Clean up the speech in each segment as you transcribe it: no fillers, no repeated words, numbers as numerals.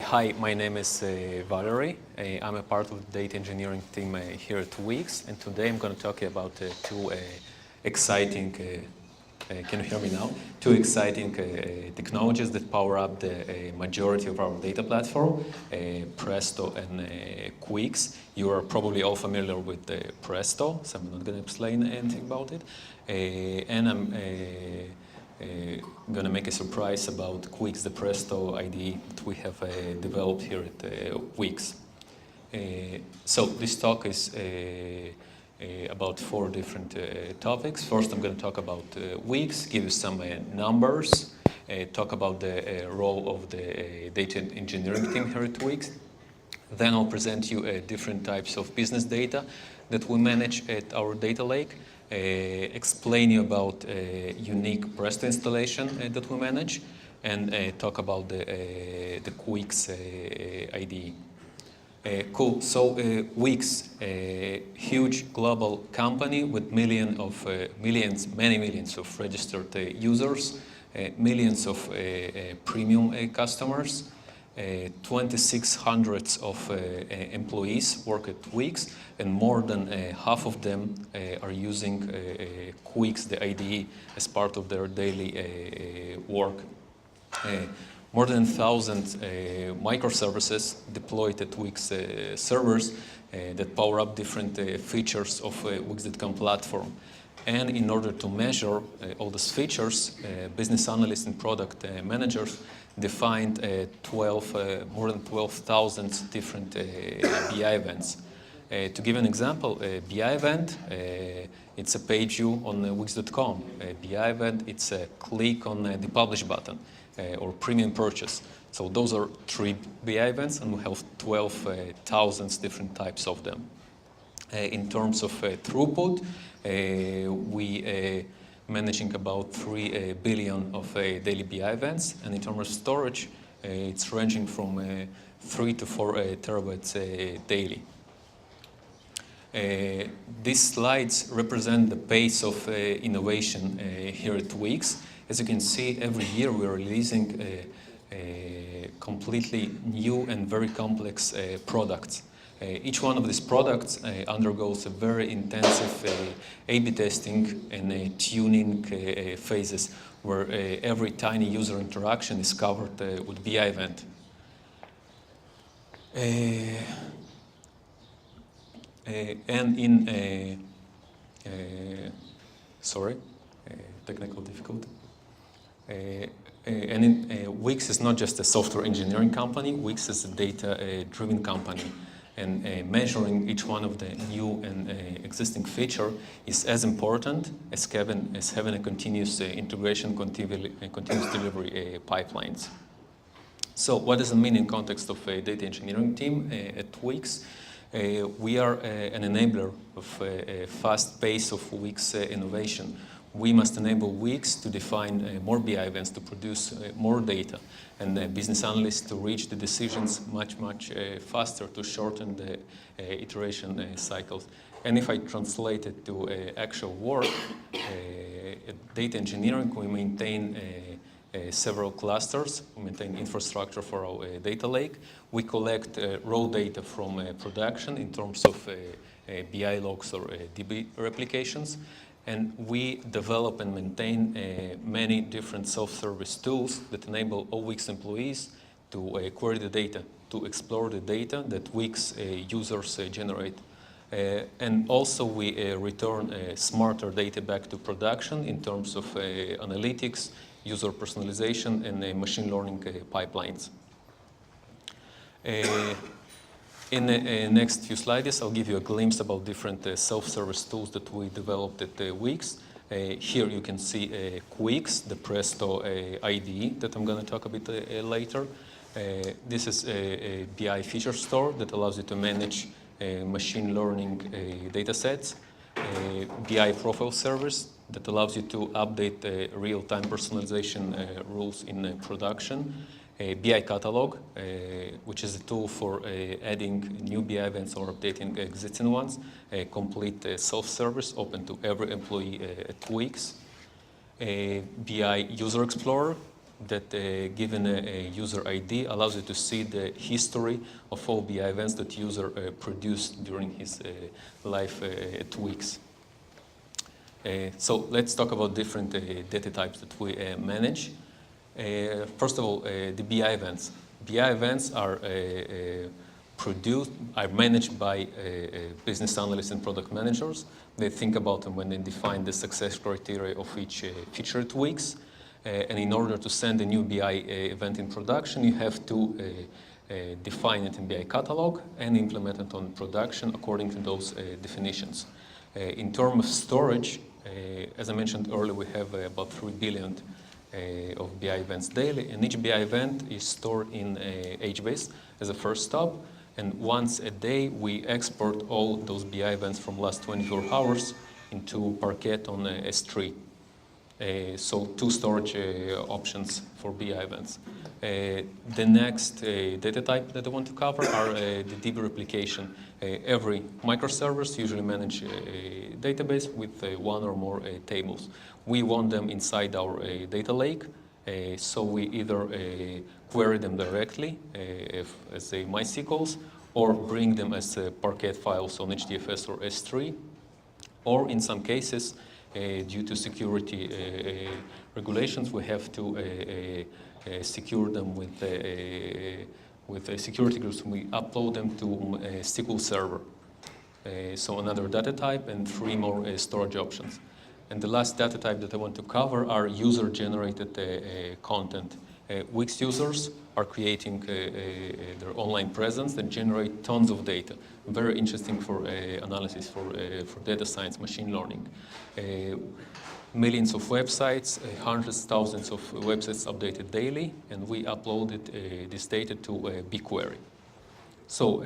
Hi, my name is Valery. I'm a part of the data engineering team here at Quix, and today I'm going to talk about two exciting, can you hear me now? Two exciting technologies that power up the majority of our data platform, Presto and Quix. You are probably all familiar with Presto, so I'm not going to explain anything about it. And I'm going to make a surprise about Quix, the Presto IDE that we have developed here at Quix. So this talk is about four different topics. First, I'm going to talk about Quix, give you some numbers, talk about the role of the data engineering team here at Quix. Then I'll present you different types of business data that we manage at our data lake. Explain you about a unique Presto installation that we manage, and talk about the Quix IDE. Cool. So Quix, a huge global company with many millions of registered users, millions of premium customers. 2,600 of employees work at Quix, and more than half of them are using Quix, the IDE, as part of their daily work. More than 1,000 microservices deployed at Quix servers that power up different features of Wix.com platform. And in order to measure all these features, business analysts and product managers defined more than 12,000 different BI events. To give an example, a BI event, it's a page view on Wix.com. A BI event, it's a click on the publish button or premium purchase. So those are 3 BI events, and we have 12,000 different types of them. In terms of throughput, we managing about 3 billion of daily BI events, and in terms of storage, it's ranging from 3 to 4 terabytes daily. These slides represent the pace of innovation here at Quix. As you can see, every year we are releasing completely new and very complex products. Each one of these products undergoes a very intensive A/B testing and tuning phases, where every tiny user interaction is covered with BI event. And in technical difficulty. And Wix is not just a software engineering company. Wix is a data-driven company. And measuring each one of the new and existing feature is as important as having a continuous integration, continuous delivery pipelines. So what does it mean in context of a data engineering team at Wix? We are an enabler of a fast pace of Wix innovation. We must enable Wix to define more BI events, to produce more data, and business analysts to reach the decisions much faster, to shorten the iteration cycles. And if I translate it to actual work, at data engineering, we maintain several clusters. We maintain infrastructure for our data lake. We collect raw data from production in terms of BI logs or DB replications. And we develop and maintain many different self-service tools that enable all Wix employees to query the data, to explore the data that Wix users generate. And also we return smarter data back to production in terms of analytics, user personalization, and machine learning pipelines. In the next few slides, I'll give you a glimpse about different self-service tools that we developed at Wix. Here you can see Quix, the Presto IDE that I'm going to talk a bit later. This is a BI feature store that allows you to manage machine learning data sets. BI profile service that allows you to update real-time personalization rules in production. A BI catalog, which is a tool for adding new BI events or updating existing ones. A complete self-service open to every employee at Quix. A BI user explorer that given a user ID allows you to see the history of all BI events that user produced during his life at Wix. So let's talk about different data types that we manage. First of all, the BI events. BI events are managed by business analysts and product managers. They think about them when they define the success criteria of each feature at Wix. And in order to send a new BI event in production, you have to define it in BI catalog and implement it on production according to those definitions. In terms of storage, as I mentioned earlier, we have about 3 billion of BI events daily, and each BI event is stored in HBase as a first stop. And once a day, we export all those BI events from last 24 hours into Parquet on S3. So 2 storage options for BI events. The next data type that I want to cover are the DB replication. Every microservice usually manage a database with 1 or more tables. We want them inside our data lake, so we either query them directly as MySQLs, or bring them as Parquet files on HDFS or S3, or in some cases, due to security regulations, we have to secure them with security groups. We upload them to a SQL server. So another data type and 3 more storage options. And the last data type that I want to cover are user-generated content. Wix users are creating their online presence that generate tons of data. Very interesting for analysis, for data science, machine learning. Millions of websites, hundreds, thousands of websites updated daily, and we uploaded this data to BigQuery. So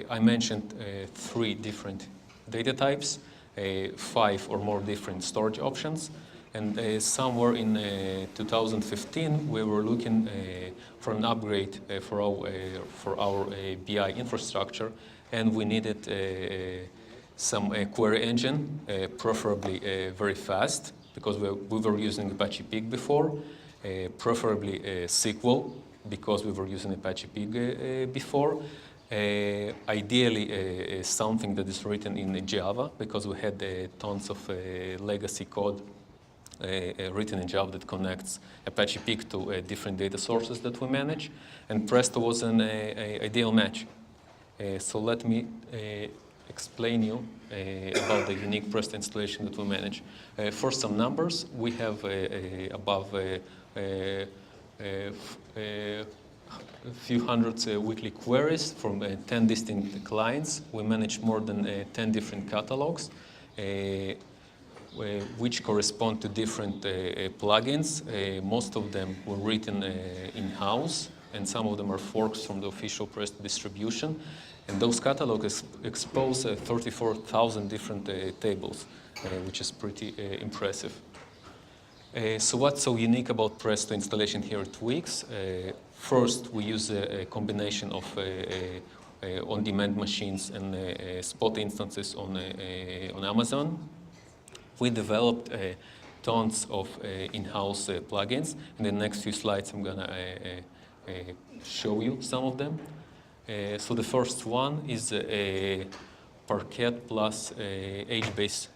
I mentioned 3 different data types, 5 or more different storage options, and somewhere in 2015 we were looking for an upgrade for our BI infrastructure, and we needed some query engine, preferably very fast, because we were using Apache Pig before, preferably SQL, because we were using Apache Pig before. Ideally, something that is written in Java, because we had tons of legacy code written in Java that connects Apache Pig to different data sources that we manage, and Presto was an ideal match. So let me explain you about the unique Presto installation that we manage. For some numbers, we have above a few hundred weekly queries from 10 distinct clients. We manage more than 10 different catalogs, which correspond to different plugins. Most of them were written in-house, and some of them are forks from the official Presto distribution. And those catalogs expose 34,000 different tables, which is pretty impressive. So what's so unique about Presto installation here at Wix? First, we use a combination of on-demand machines and spot instances on Amazon. We developed tons of in-house plugins. In the next few slides, I'm gonna show you some of them. So the first one is a Parquet plus HBase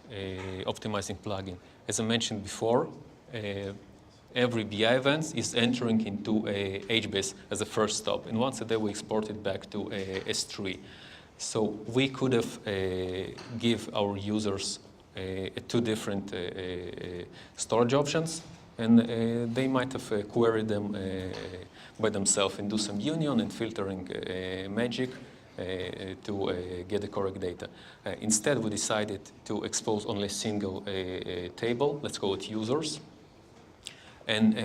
optimizing plugin. As I mentioned before, every BI event is entering into HBase as a first stop, and once a day we export it back to S3. So we could have give our users 2 different storage options, and they might have queried them by themselves and do some union and filtering magic to get the correct data. Instead, we decided to expose only a single table. Let's call it users. And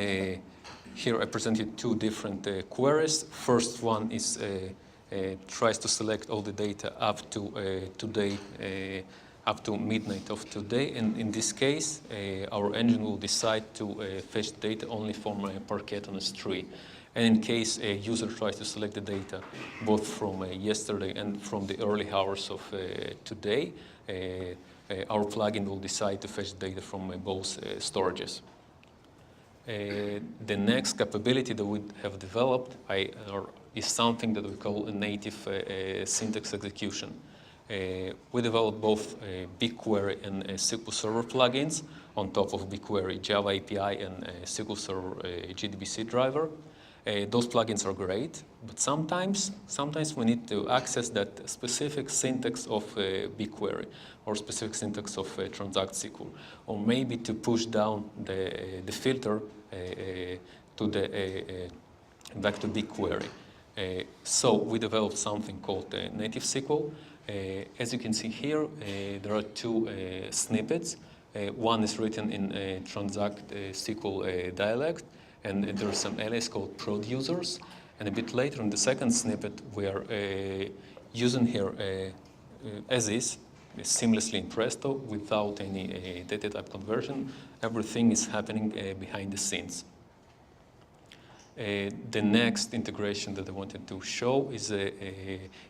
here I presented 2 different queries. First one is tries to select all the data up to today, up to midnight of today. And in this case, our engine will decide to fetch data only from Parquet on S3. And in case a user tries to select the data both from yesterday and from the early hours of today, our plugin will decide to fetch data from both storages. The next capability that we have developed is something that we call a native syntax execution. We developed both BigQuery and SQL Server plugins on top of BigQuery Java API and SQL Server JDBC driver. Those plugins are great, but sometimes we need to access that specific syntax of BigQuery or specific syntax of Transact SQL, or maybe to push down the filter back to BigQuery. So we developed something called native SQL. As you can see here, there are two snippets. One is written in Transact SQL dialect, and there's some alias called producers. And a bit later in the second snippet, we are using here as is, seamlessly in Presto, without any data type conversion. Everything is happening behind the scenes. The next integration that I wanted to show is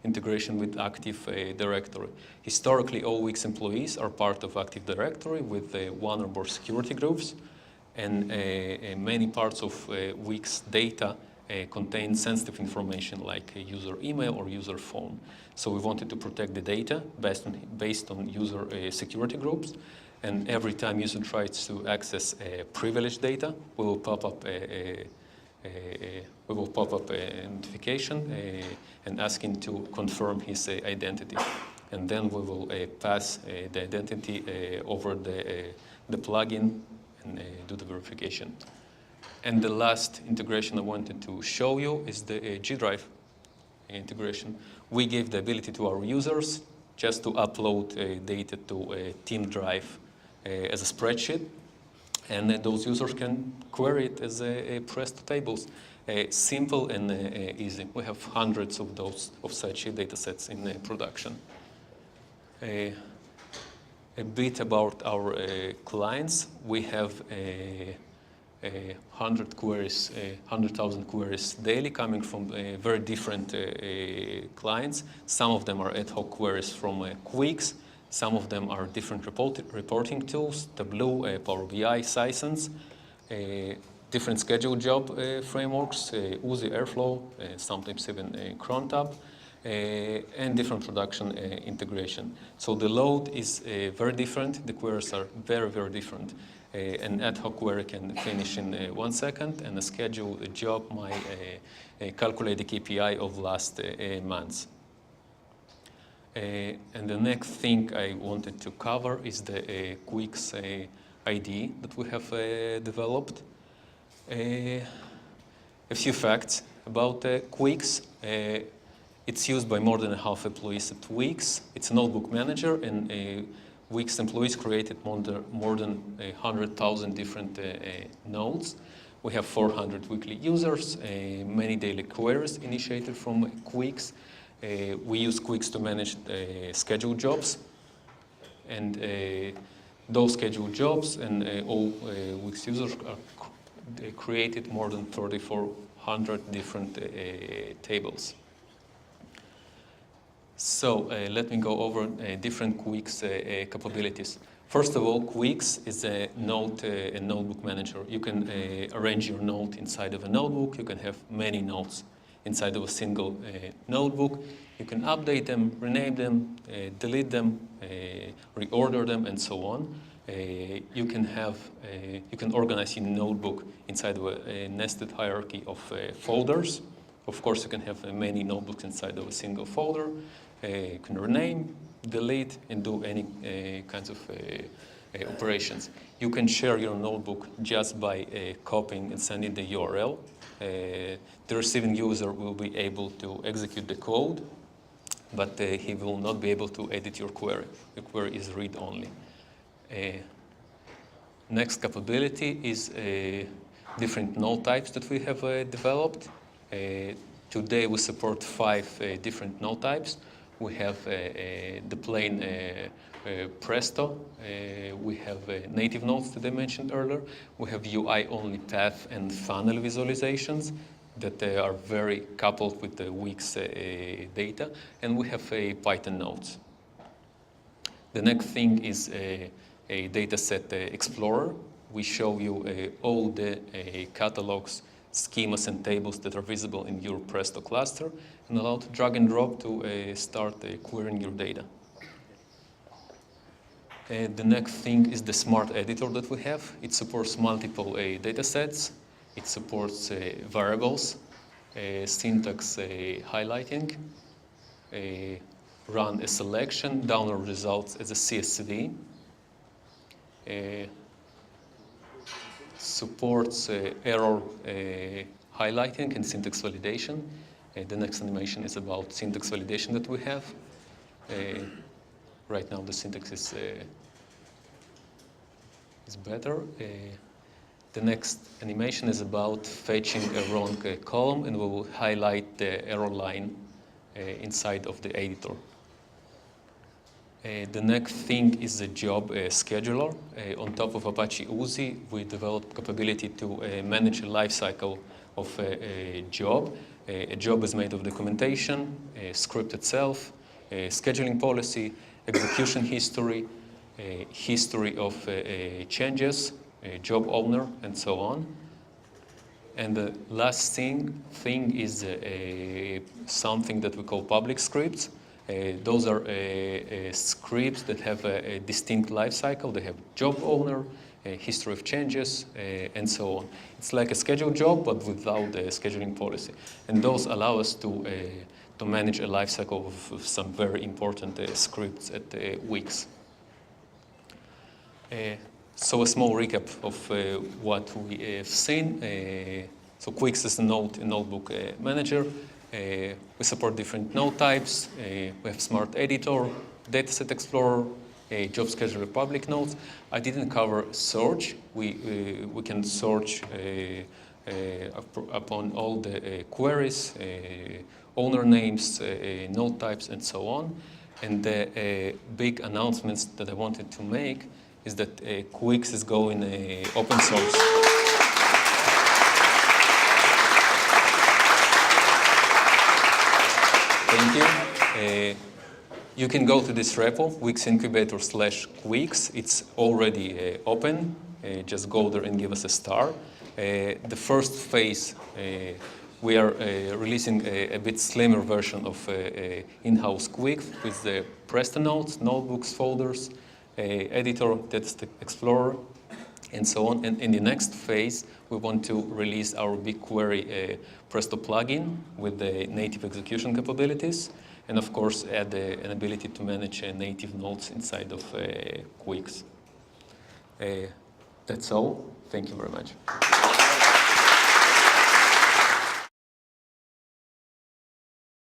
integration with Active Directory. Historically, all Wix employees are part of Active Directory with one or more security groups, and many parts of Wix data contain sensitive information like a user email or user phone. So we wanted to protect the data based on user security groups, and every time user tries to access privileged data, we will pop up a notification and ask him to confirm his identity. And then we will pass the identity over the plugin and do the verification. And the last integration I wanted to show you is the G Drive integration. We gave the ability to our users just to upload data to a team drive as a spreadsheet. And those users can query it as Presto tables. Simple and easy. We have hundreds of such data sets in production. A bit about our clients. We have 100,000 queries daily coming from very different clients. Some of them are ad hoc queries from Quix. Some of them are different reporting tools, Tableau, Power BI, Sisense, different schedule job frameworks, Uzi, Airflow, sometimes even crontab, and different production integration. So the load is very different. The queries are very, very different. An ad hoc query can finish in 1 second, and a schedule job might calculate the KPI of last months. And the next thing I wanted to cover is the Quix IDE that we have developed. A few facts about Quix. It's used by more than half employees at Wix. It's a notebook manager, and Wix employees created more than 100,000 different nodes. We have 400 weekly users, many daily queries initiated from Quix. We use Quix to manage scheduled jobs, and those scheduled jobs and all Wix users are created more than 3,400 different tables. So let me go over different Quix capabilities. First of all, Quix is a notebook manager. You can arrange your note inside of a notebook. You can have many notes inside of a single notebook. You can update them, rename them, delete them, reorder them, and so on. You can organize your notebook inside of a nested hierarchy of folders. Of course, you can have many notebooks inside of a single folder. You can rename, delete, and do any kinds of operations. You can share your notebook just by copying and sending the URL. The receiving user will be able to execute the code, but he will not be able to edit your query. The query is read-only. Next capability is different node types that we have developed. Today we support 5 different node types. We have the plain Presto. We have native nodes that I mentioned earlier. We have UI-only path and funnel visualizations that are very coupled with the Wix data. And we have Python nodes. The next thing is a dataset explorer. we show you all the catalogs, schemas, and tables that are visible in your Presto cluster, and allow to drag and drop to start querying your data. The next thing is the smart editor that we have. It supports multiple data sets. It supports variables, syntax highlighting, run a selection, download results as a CSV, supports error highlighting and syntax validation. The next animation is about syntax validation that we have. Right now the syntax is better. The next animation is about fetching a wrong column, and we will highlight the error line inside of the editor. The next thing is the job scheduler. On top of Apache Uzi, we developed capability to manage a lifecycle of a job. A job is made of documentation, a script itself, a scheduling policy, execution history, a history of changes, a job owner, and so on. And the last thing is something that we call public scripts. Those are scripts that have a distinct life cycle. They have job owner, a history of changes, and so on. It's like a scheduled job, but without the scheduling policy. And those allow us to manage a life cycle of some very important scripts at Quix. So a small recap of what we have seen. So Quix is a notebook manager. We support different node types. We have smart editor, dataset explorer, job scheduler, public nodes. I didn't cover search. We can search upon all the queries, owner names, node types, and so on. And the big announcements that I wanted to make is that Quix is going open source. Thank you. You can go to this repo, Quix incubator/Quix. It's already open. Just go there and give us a star. The first phase, we are releasing a bit slimmer version of in-house Quix with the Presto nodes, notebooks, folders, editor, dataset explorer, and so on. And in the next phase, we want to release our BigQuery Presto plugin with the native execution capabilities, and of course add an ability to manage native nodes inside of Quix. That's all. Thank you very much.